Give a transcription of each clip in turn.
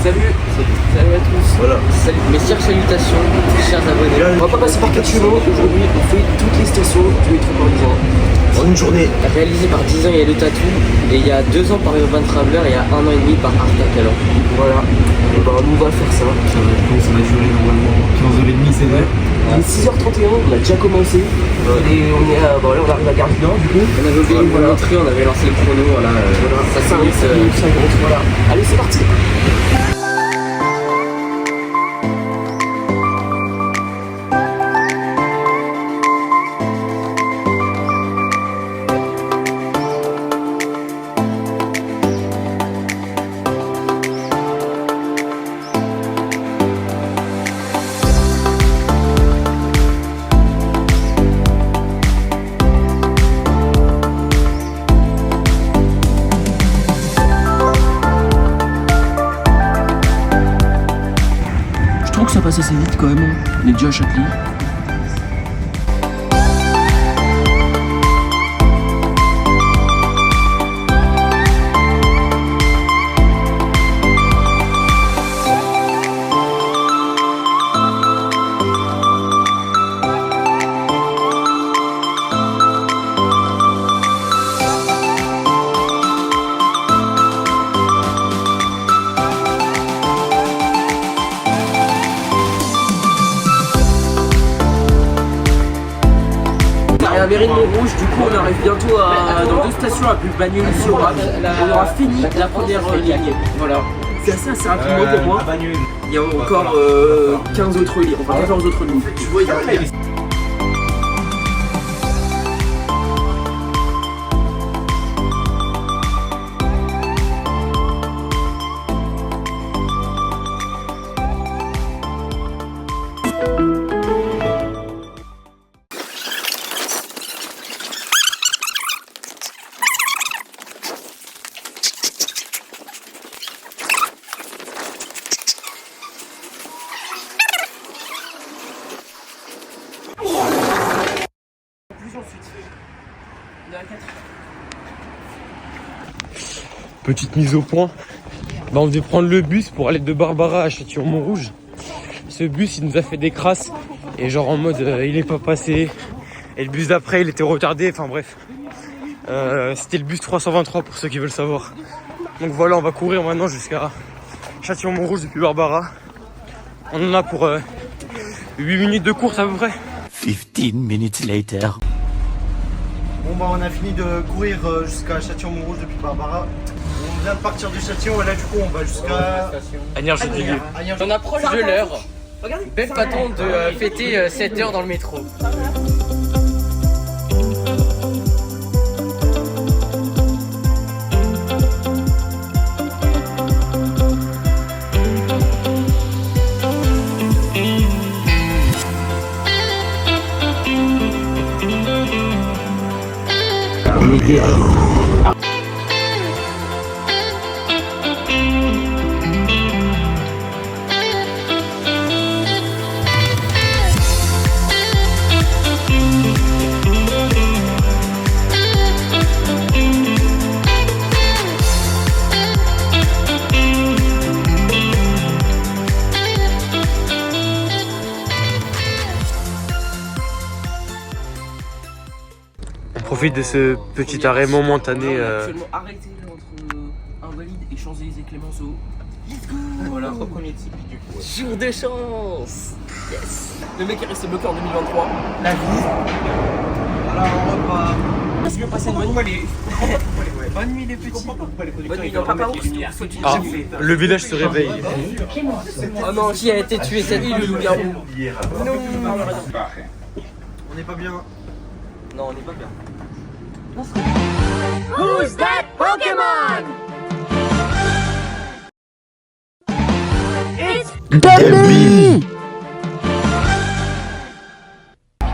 Salut. Salut à tous. Voilà. Salut. Mes chères salutations, chers abonnés. On va pas passer par quatre chemins. Aujourd'hui, on fait toutes les stations du métro parisien. En une journée. Réalisé par 10 ans, il y a le tatou. Et il y a 2 ans par Urban Traveler et il y a 1 an et demi par Art Talent. Voilà. Et bah, nous on va faire ça. Ça va durer normalement 15h30, 16h. Il est 6h31, on a déjà commencé. Et on est à, bon, là, on arrive à Gare du Nord du coup. On avait oublié de vous montrer, on avait lancé le chrono. Voilà. Ça 5 minutes 50, voilà. Allez, c'est parti. Je trouve que ça passe assez vite quand même. On est déjà à Châtelet. La mairie de Montrouge, du coup on arrive bientôt dans 2 stations à Bagnols-sur-Orac. On aura fini la première ligne. Voilà. C'est assez rapidement pour moi. Il y a encore 15 autres lignes, enfin 14 autres lignes. Tu vois, il y a Petite mise au point. Bah, on devait prendre le bus pour aller de Barbara à Châtillon-Montrouge. Ce bus, il nous a fait des crasses. Et genre en mode, il est pas passé. Et le bus d'après, il était retardé. Enfin bref. C'était le bus 323 pour ceux qui veulent savoir. Donc voilà, on va courir maintenant jusqu'à Châtillon-Montrouge depuis Barbara. On en a pour 8 minutes de course à peu près. 15 minutes later. Bon bah on a fini de courir jusqu'à Châtillon-Montrouge depuis Barbara. On vient de partir du Châtillon et là du coup on va jusqu'à Agnières Châtillon. On approche de l'heure. Belle façon de fêter 7 heures dans le métro. On profite de ce petit arrêt momentané. On est actuellement arrêté entre Invalides et Champs-Élysées Clémenceau. Let's go. Voilà, au premier type du coup. Jour de chance. Yes. Le mec est resté bloqué en 2023. La vie. Alors on repart. Est-ce que passer une bonne nuit? Bonne nuit les petits. Bonne nuit, papa ours. Ah, le village se réveille. Oh non, qui a été tué cette nuit, le loup-garou? Non. On n'est pas bien. Non, on n'est pas bien. Who's that Pokémon? It's Demi! Ah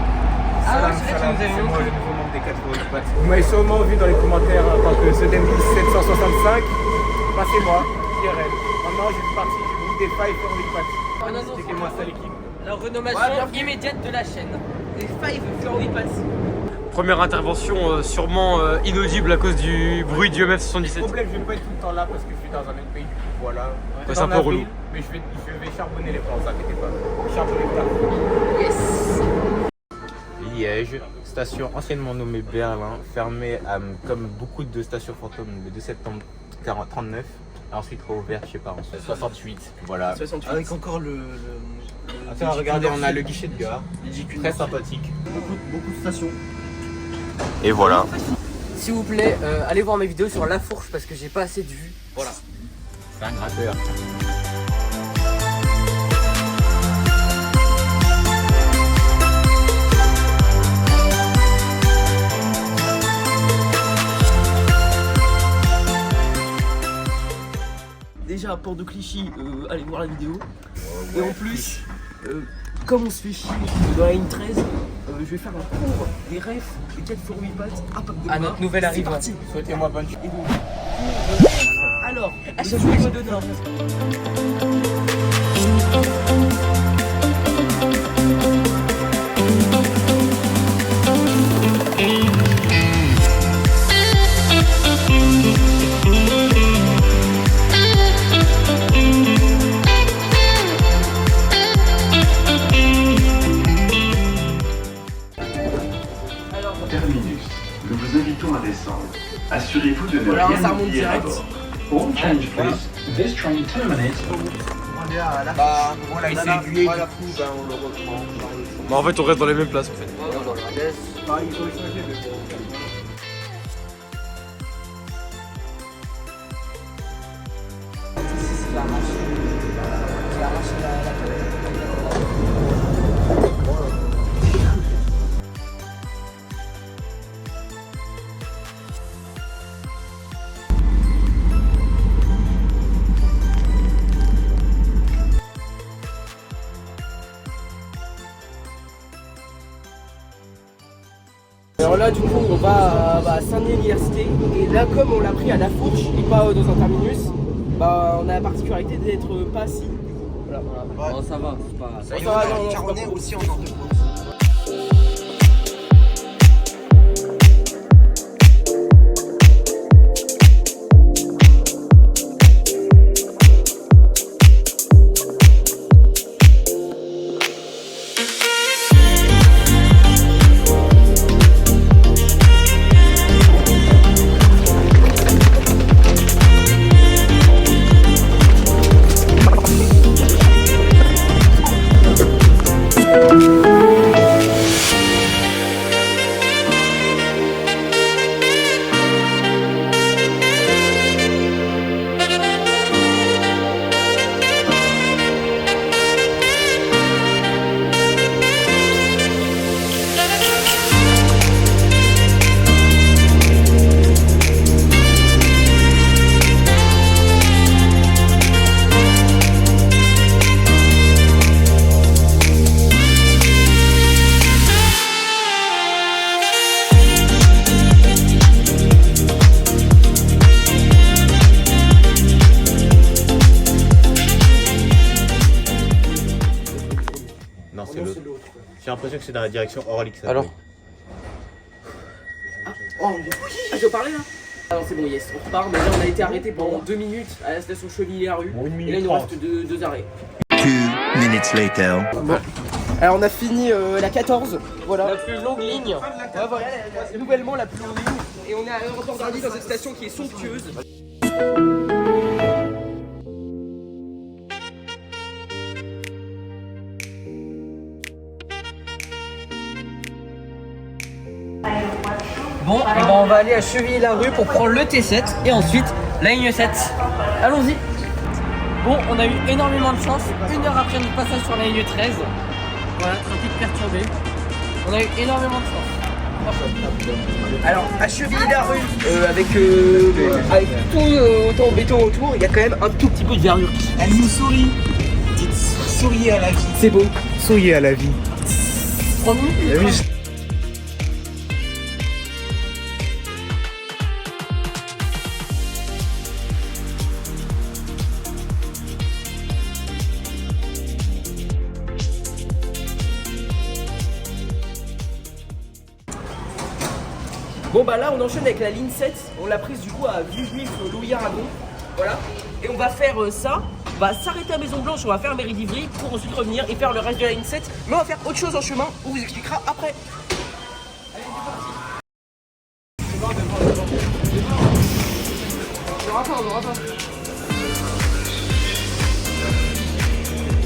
ouais, c'est vrai que tu nous avais montré. Le nouveau membre des 4 Pokémon. Vous m'avez sûrement vu dans les commentaires en tant que ce Demi 765. Passez-moi, IRL. Maintenant j'ai une partie du groupe des 5 Furry C'était moi ça l'équipe. La renommation immédiate de la chaîne. Les 5 Furry Pats. Première intervention sûrement inaudible à cause du bruit du Le MF77. problème, je vais pas être tout le temps là parce que je suis dans un autre pays, du coup, voilà. Ouais, c'est un peu relou. Mais je vais charbonner les plans, vous inquiétez pas. Charbonner les plans. Liège, station anciennement nommée Berlin, fermée comme beaucoup de stations fantômes le 2 septembre 39. Ensuite réouverte, je sais pas, en 68. Voilà. 68. Avec encore le Attends, regardez, on a le guichet de gare. Ridicule. Très sympathique. Beaucoup de stations. Et voilà. S'il vous plaît, allez voir mes vidéos sur La Fourche parce que j'ai pas assez de vues. Voilà. C'est un gratteur. Déjà, Port de Clichy, allez voir la vidéo. Et en plus, comme on se fait chier dans la ligne 13, je vais faire un cours des refs et 4 sur 8 pattes à Pape de À notre nouvelle C'est arrivée. parti. Souhaitez-moi bonne chance. Et donc, alors, à chaque fois de nord. Terminus, nous vous invitons à descendre. Assurez-vous de ne Voilà, rien ça remonte oublier à direct. bord. All change please. This train terminates. Bah voilà, il s'est aiguillé, du coup, bah, on le reprend. Bah, en fait, on reste dans les mêmes places en fait. Bah, ils ont échangé de Alors là, du coup, on va à Saint-Denis Université. Et là, comme on l'a pris à La Fourche et pas dans un terminus, bah, on a la particularité d'être pas assis. Voilà, voilà. Bon, ça va, c'est pas. Ça va, non, non, Car c'est on pas est pour- aussi en ordre de pause. Non, c'est l'autre. J'ai l'impression que c'est dans la direction Orly. Alors Oh, ah, je parlais là. Alors c'est bon, yes, on repart. Mais là, on a été arrêté pendant 2 minutes à la station Chevillers-Rue. Bon, 1 Et minute là, il nous 30. reste deux arrêts. 2 minutes later. Alors, on a fini la 14. Voilà. La plus longue ligne. Ouais, voilà, nouvellement la plus longue ligne. Et on est à l'aéroport d'Orly dans cette station qui est somptueuse. Bon, et ben on va aller à Chevillers-la-Rue pour prendre le T7 et ensuite la ligne 7. Allons-y. Bon, on a eu énormément de chance. 1 heure après notre passage sur la ligne 13. Voilà, trafic perturbé. On a eu énormément de chance. Alors, à Chevillers-la-Rue, avec tout autant en béton autour, il y a quand même un tout petit peu de verdure. Elle nous sourit. Dites, souriez à la vie. C'est beau. Souriez à la vie. 3 minutes. Bon bah là on enchaîne avec la ligne 7, on l'a prise du coup à Villejuif Louis Aragon. Voilà. Et on va faire ça, on va s'arrêter à Maison Blanche, on va faire Mairie d'Ivry pour ensuite revenir et faire le reste de la ligne 7. Mais on va faire autre chose en chemin, on vous expliquera après. Allez, c'est parti. On aura pas.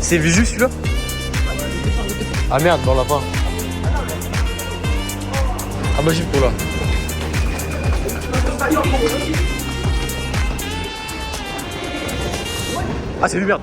C'est Villejuif celui-là? Ah merde, bon on l'a pas. Ah bah j'ai pour là. Ah c'est lui merde.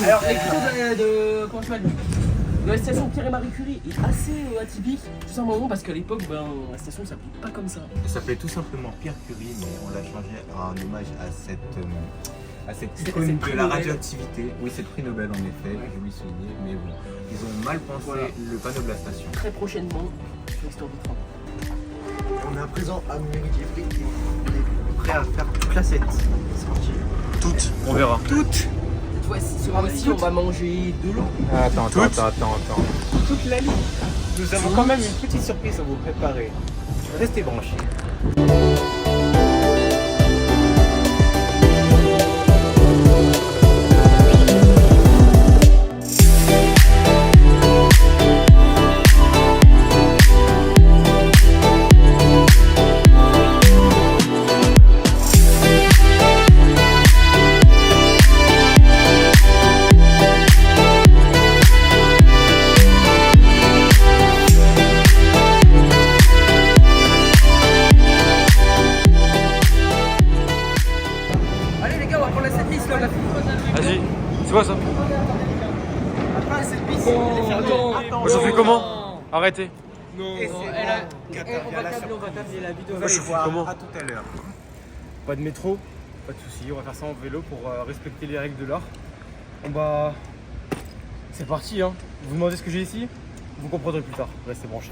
Alors l'écriture comment tu vas dire, de la station Pierre-et-Marie Curie est assez atypique, tout simplement parce qu'à l'époque, la station s'appelait pas comme ça. Ça s'appelait tout simplement Pierre Curie, mais on l'a changé en hommage à cette icône de la radioactivité. Oui, c'est le prix Nobel en effet, j'ai oublié de souligner, mais bon, ils ont mal pensé le panneau de la station. Très prochainement, sur l'histoire du train. On est à présent à Mairie d'Ivry. On est prêt à faire toute la 7. C'est parti. Toutes, on verra. Toutes. Cette fois-ci, on va manger de l'eau. Attends. Toute la ligne. Nous avons quand même une petite surprise à vous préparer. Restez branchés. Vas-y, c'est quoi ça? Ça fait comment? Arrêtez. Non, on va tabler la vidéo. Je fais comment? À tout à l'heure. Pas de métro, pas de soucis, on va faire ça en vélo pour respecter les règles de l'art. On va... C'est parti hein. Vous demandez ce que j'ai ici? Vous comprendrez plus tard, restez branchés.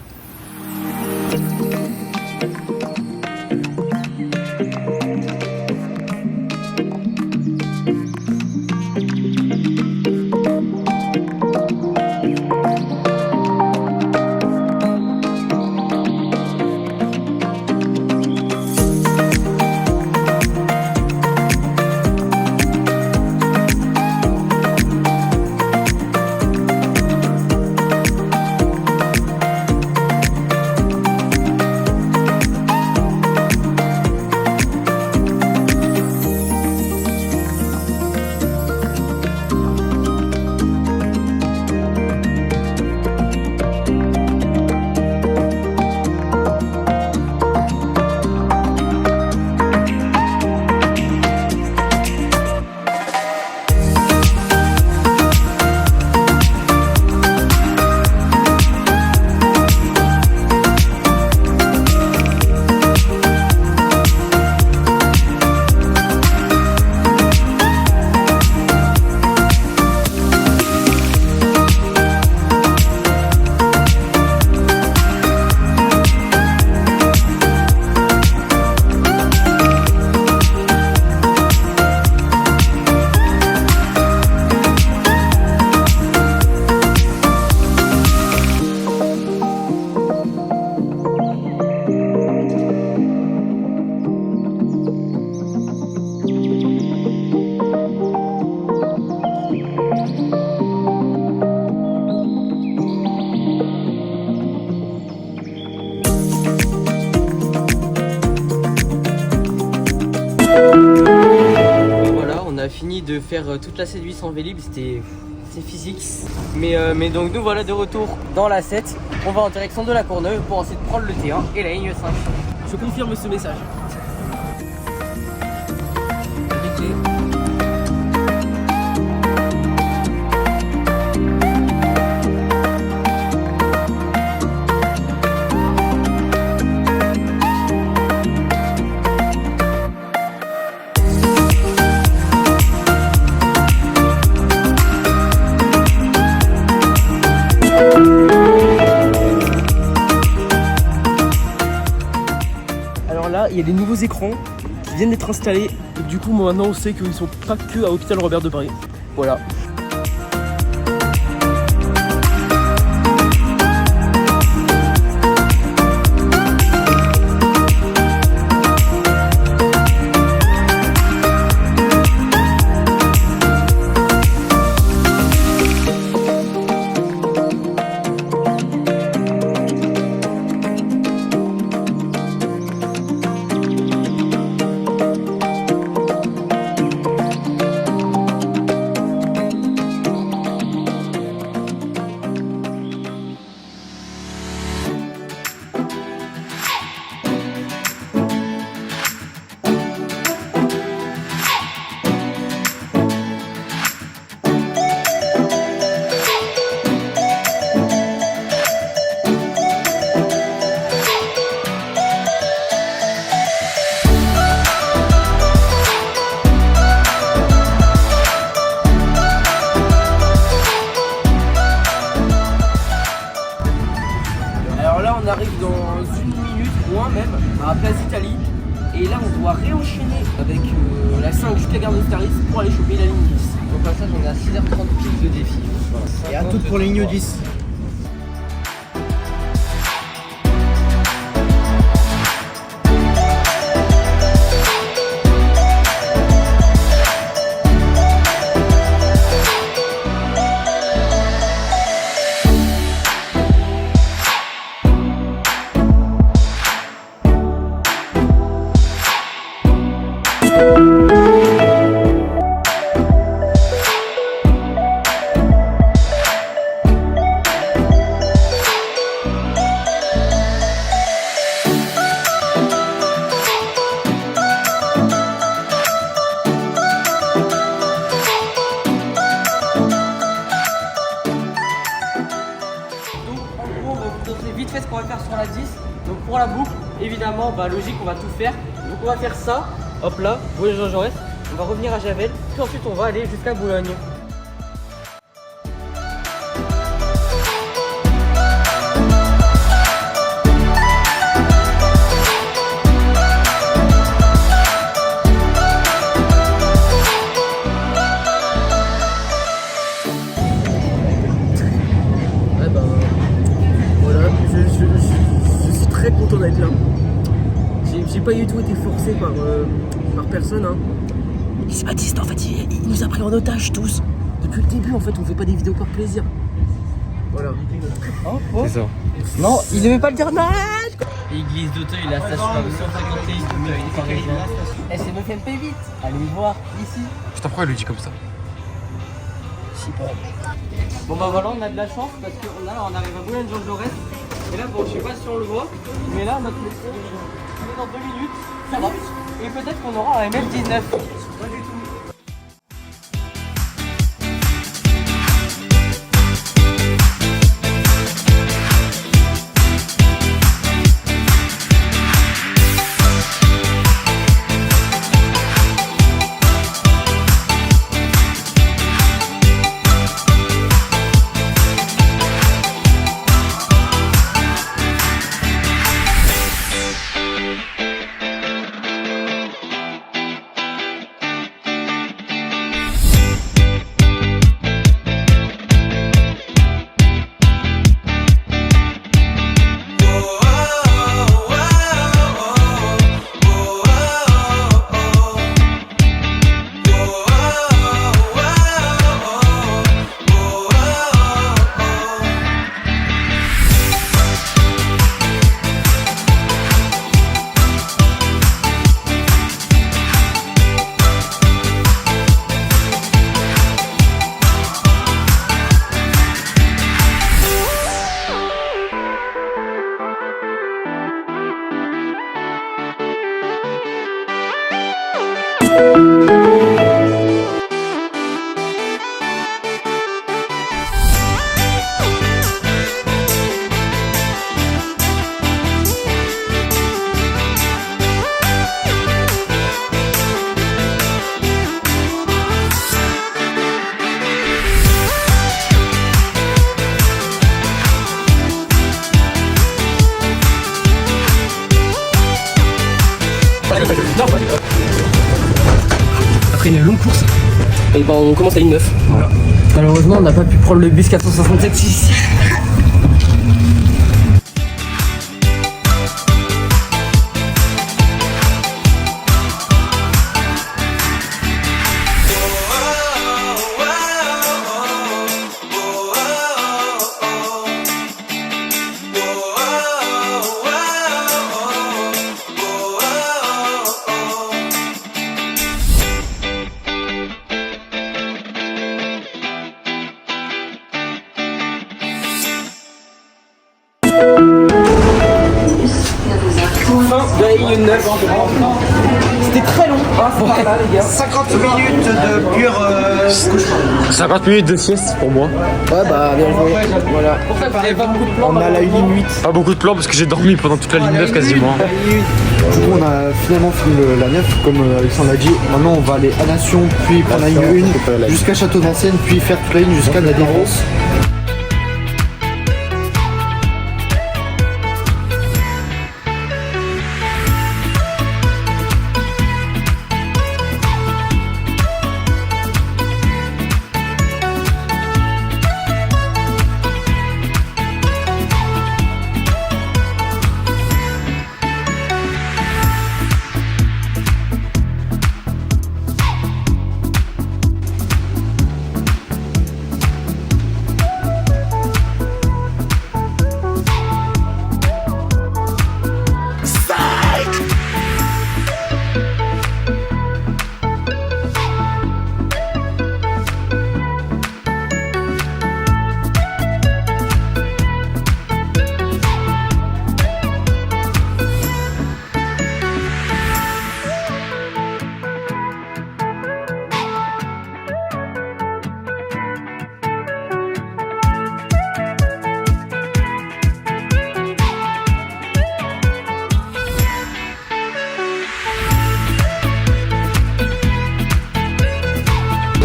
Voilà, on a fini de faire toute la C8 en Vélib, c'est physique. Mais donc nous voilà de retour dans la 7. On va en direction de la Courneuve pour ensuite prendre le T1 et la ligne 5. Je confirme ce message. Thank you. il y a des nouveaux écrans qui viennent d'être installés. Et du coup, maintenant, on sait qu'ils sont pas que à Hôpital Robert de Paris. Voilà. Alors là, on arrive dans 1 minute, moins même, à Place Italie. Et là, on doit réenchaîner avec la 5 jusqu'à Gare de Staris pour aller choper la ligne 10. Au passage, on est à 6h30 pile de défi. Et à tout pour la ligne 10. Vite fait ce qu'on va faire sur la 10. Donc pour la boucle, évidemment, logique, on va tout faire. Donc on va faire ça, hop là, vous voyez Jean Jaurès, on va revenir à Javel, puis ensuite on va aller jusqu'à Boulogne. Je suis très content d'être là. J'ai pas du tout été forcé par personne. Hein. C'est Baptiste, en fait, il nous a pris en otage tous. Depuis le début, en fait, on fait pas des vidéos par plaisir. Voilà. C'est ça. Non, il devait pas le dire mal. Église d'Auteuil, la station 151 de métro parisien. SNFM P8, allez voir ici. Putain, pourquoi elle le dit comme ça? Bon voilà, on a de la chance parce qu'on arrive à Boulogne-Jean Jaurès. Et là, bon, je sais pas si on le voit, mais là, notre métro, on est dans 2 minutes, ça va. Et peut-être qu'on aura un MF19. Pas du tout. Non, pas. Après une longue course, et ben on commence à ligne 9. Voilà. Malheureusement, on n'a pas pu prendre le bus 467 ici. De la ligne 9. C'était très long. Voilà, les gars. 50 minutes de pur 50 minutes de sieste pour moi. Ouais, bah bien joué. Voilà. Pour ça, vous avez pas beaucoup de plans. On a la ligne 8. Pas beaucoup de plans parce que j'ai dormi pendant toute la ligne 9 quasiment. Du coup, on a finalement fini la 9, comme Alexandre l'a dit. Maintenant, on va aller à Nation, puis prendre la ligne 1 jusqu'à Château d'Ancienne, puis faire toute la ligne jusqu'à la Défense.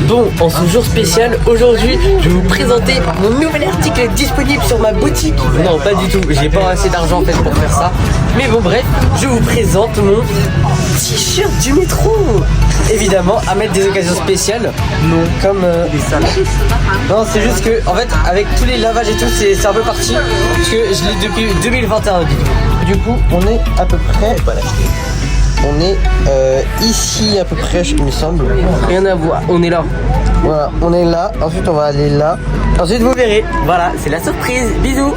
Bon, en ce jour spécial, aujourd'hui, je vais vous présenter mon nouvel article disponible sur ma boutique. Non, pas du tout, j'ai pas assez d'argent en fait pour faire ça. Mais bon, bref, je vous présente mon t-shirt du métro. Évidemment, à mettre des occasions spéciales. Non, comme les salles. Non, c'est juste que, en fait, avec tous les lavages et tout, c'est un peu parti. Parce que je l'ai depuis 2021, dites-vous. Du coup, on est à peu près. On est ici à peu près, il me semble. Rien à voir, on est là. Voilà, on est là. Ensuite, on va aller là. Ensuite, vous verrez. Voilà, c'est la surprise. Bisous.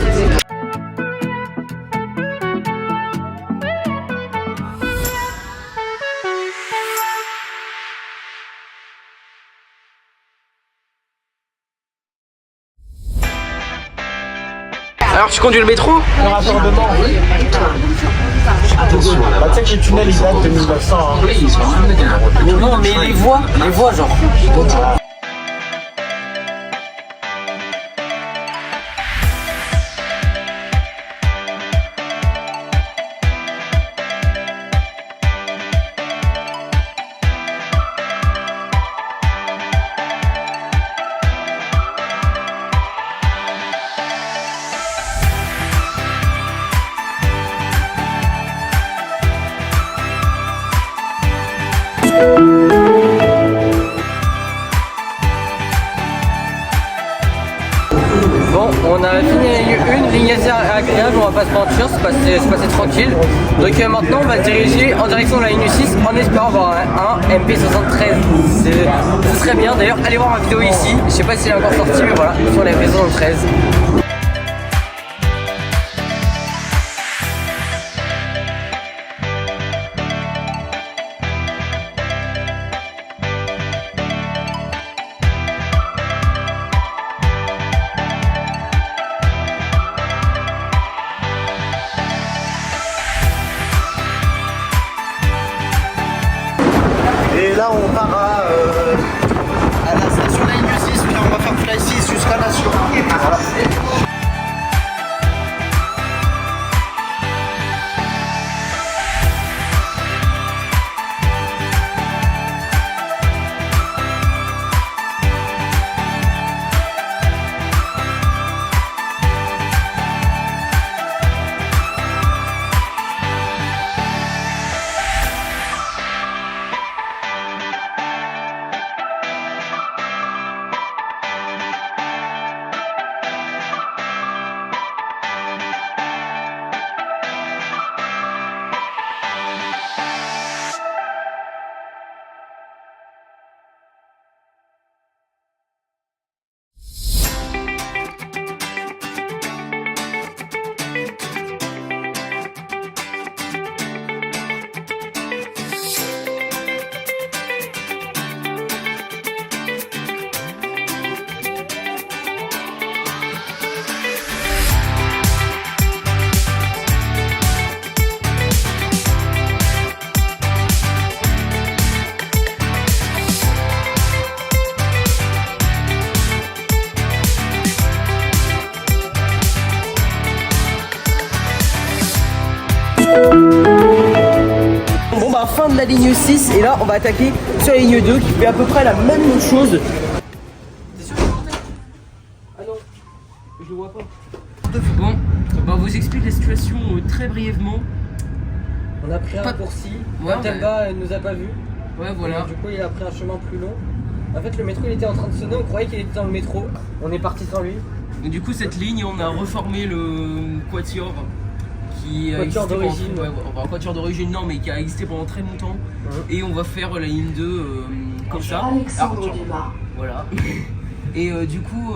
Alors, tu conduis le métro? Le raccordement. Bah, tu sais que les tunnels ils datent de 1900. Hein. Non, mais les voies genre. Bon, on a fini une ligne assez agréable, on va pas se mentir, c'est passé tranquille. Donc maintenant on va se diriger en direction de la ligne 6 en espérant avoir un MP73. Ce serait bien, d'ailleurs allez voir ma vidéo ici, je sais pas si elle est encore sortie mais voilà, sur la MP73. Et là, on part à la station ligne 6, puis on va faire Fly 6 jusqu'à Nation. Voilà. fin de la ligne 6 et là on va attaquer sur la ligne 2 qui fait à peu près la même chose. T'es sûr? Ah non, je le vois pas. Bon, bah on vous explique la situation très brièvement. On a pris un raccourci, Temba nous a pas vu. Ouais voilà. Du coup il a pris un chemin plus long. En fait le métro il était en train de sonner, on croyait qu'il était dans le métro. On est parti sans lui. Et du coup cette ligne on a reformé le quatuor qui a existé d'origine. Quatuor d'origine non mais qui a existé pendant très longtemps. Et on va faire la ligne 2 comme ça. Alexandre Dumas. Voilà. Et du coup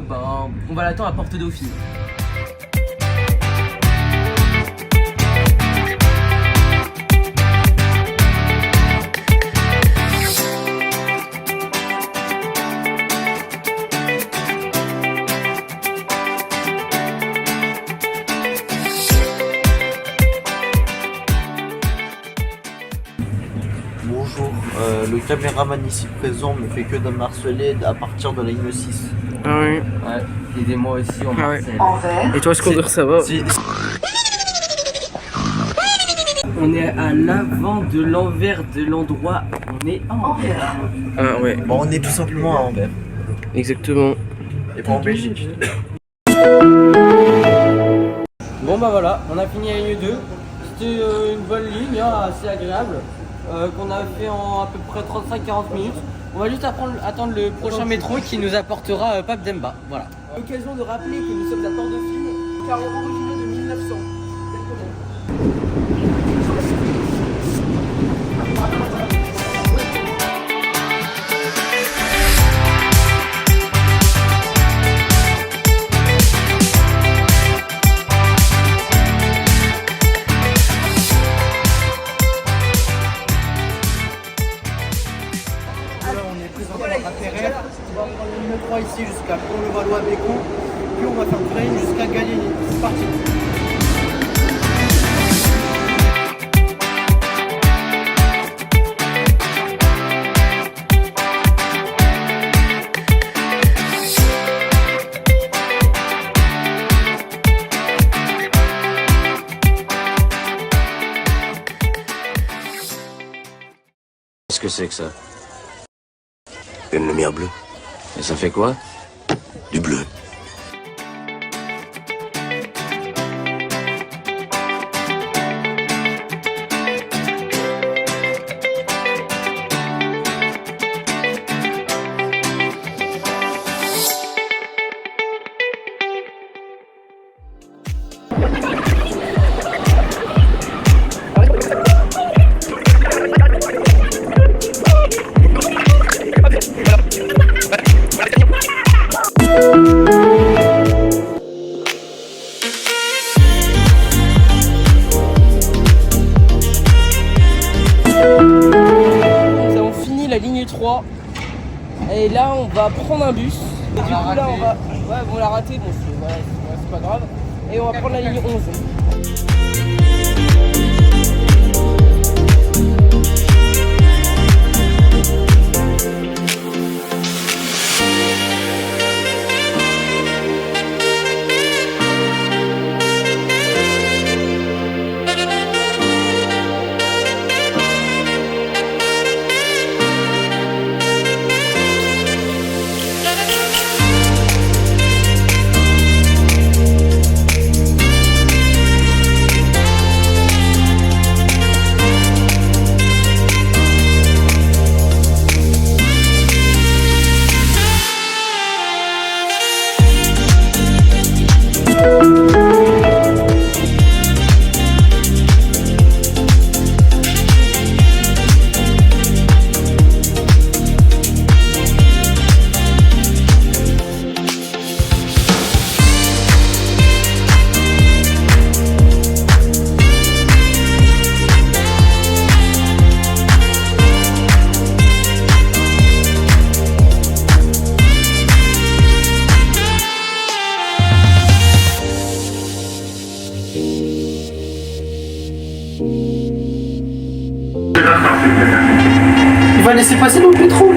bah, on va l'attendre à Porte Dauphine. Bonjour, le caméraman ici présent me fait que de harceler à partir de la ligne 6. Ah oui. Ouais, aidez-moi aussi en Marseille. Envers. Et toi, Scooter, ça va? On est à l'avant de l'envers de l'endroit. On est à Anvers. Ah ouais. Bon, on est tout simplement à Anvers. Exactement. Et pas en Belgique. Bon bah voilà, on a fini la ligne 2. C'était une bonne ligne, hein, assez agréable. Qu'on a fait en à peu près 35-40 minutes. On va juste attendre le prochain métro qui nous apportera Pape Demba. Voilà. L'occasion de rappeler que nous sommes à Port-Dauphine, car originaire de 1900. On va prendre la ligne 3 ici jusqu'à Pont-le-Valois-Bécon, puis on va faire une ligne jusqu'à Galigny. C'est parti. Qu'est-ce que c'est que ça? Une lumière bleue. Et ça fait quoi? Du bleu. Et là on va prendre un bus. Et du coup là on va. Ouais on l'a raté, bon c'est pas grave. Et on va prendre la ligne 11. Il va laisser passer dans le métro.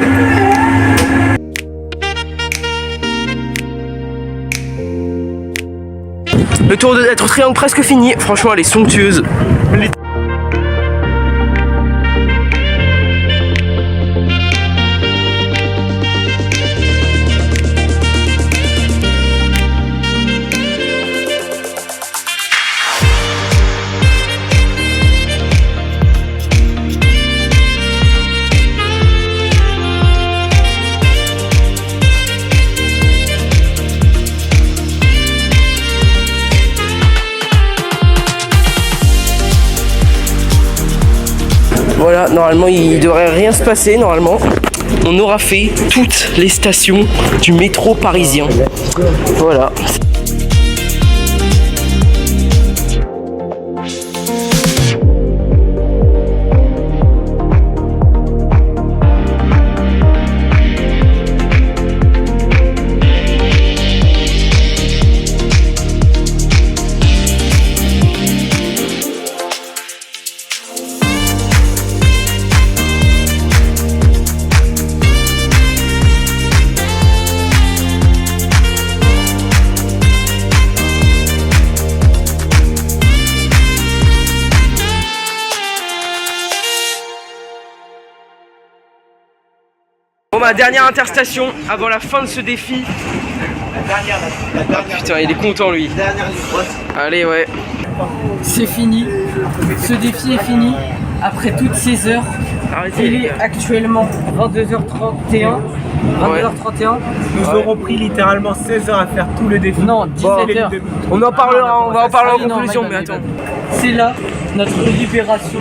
Le tour d'être triangle presque fini. Franchement elle est somptueuse. Voilà, normalement il devrait rien se passer normalement. On aura fait toutes les stations du métro parisien. Voilà. Bon bah dernière interstation avant la fin de ce défi. Putain il est content lui. Allez ouais. C'est fini. Ce défi est fini. Après toutes ces heures. Arrêtez. Il est actuellement 22h31. 22h31. Nous aurons pris littéralement 16 heures à faire tout le défi. Non, 17h. On en parlera, on va en parler en Ah oui, non, conclusion, my mais bad, attends. my bad. C'est là notre libération.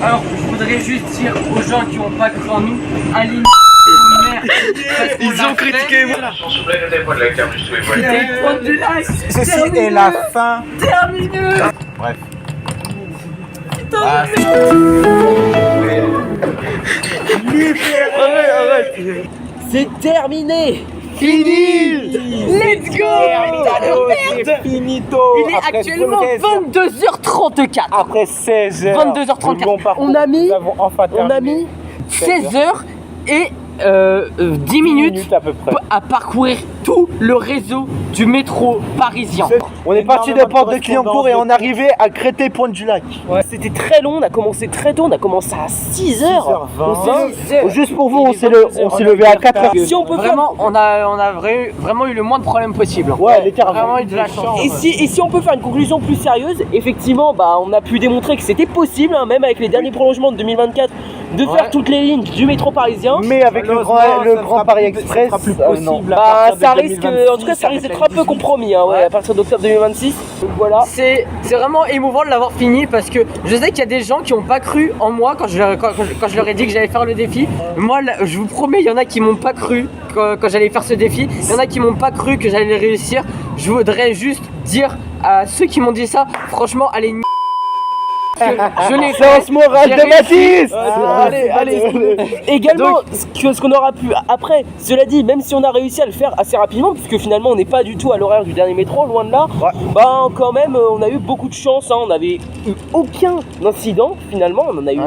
Alors, je voudrais juste dire aux gens qui n'ont pas cru en nous, alignez vos mères. Ils ont critiqué moi. C'était le point du live. Ceci est la fin. Terminé. Bref. C'est terminé. Let's go. C'est finito. Il est actuellement 22h34. Après 16 heures. 22h34. On a mis 16 heures et 10 minutes à peu près. à parcourir tout le réseau du métro parisien. On est parti de Porte de Clignancourt et on arrivait à Créteil Pointe du Lac. C'était très long, on a commencé très tôt, on a commencé à 6h20. Juste pour vous, on s'est levé à 4h. Si on peut Vraiment, on a vraiment eu le moins de problèmes possible. Ouais, les cartes. Vraiment eu de la chance. Et si on peut faire une conclusion plus sérieuse, effectivement, bah, on a pu démontrer que c'était possible, hein, même avec les derniers prolongements de 2024, de faire toutes les lignes du métro parisien. Mais avec le Grand Paris Express, non. Bah, ça risque, en tout cas, ça risque d'être un peu compromis, hein, ouais, à partir d'octobre 2026. Donc voilà. C'est vraiment émouvant de l'avoir fini parce que je sais qu'il y a des gens qui n'ont pas cru en moi quand je leur ai dit que j'allais faire le défi. Moi, là, je vous promets, il y en a qui m'ont pas cru quand j'allais faire ce défi. Il y en a qui m'ont pas cru que j'allais réussir. Je voudrais juste dire à ceux qui m'ont dit ça, franchement, allez je l'ai fait. Sens moral de Mathis. Allez. Également, ce qu'on aura pu après, cela dit, même si on a réussi à le faire assez rapidement, puisque finalement on n'est pas du tout à l'horaire du dernier métro, loin de là, bah quand même on a eu beaucoup de chance, hein, on n'avait eu aucun incident finalement, on en a eu.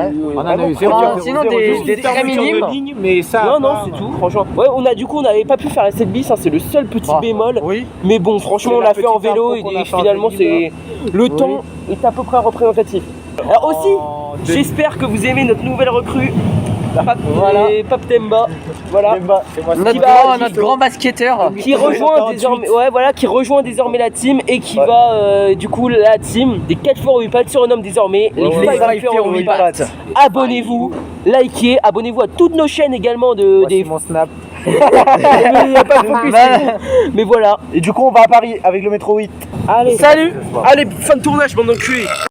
Sinon des très minimes. Mais ça. Non, c'est tout, franchement. Ouais, on n'avait pas pu faire la 7 bis, hein, c'est le seul petit bémol. Oui. Mais bon, franchement, on l'a fait en vélo et finalement, c'est le temps est à peu près représentatif. Alors aussi, j'espère que vous aimez notre nouvelle recrue, Pape Temba. Voilà. Notre grand basketteur qui rejoint désormais la team et qui va du coup la team des 4x8 pattes surnomme désormais les 5x8 pattes. Abonnez-vous, likez, abonnez-vous à toutes nos chaînes également des mon snap. Mais voilà. Et du coup, on va à Paris avec le métro 8. Allez, salut. Allez, fin de tournage, bande d'enculés.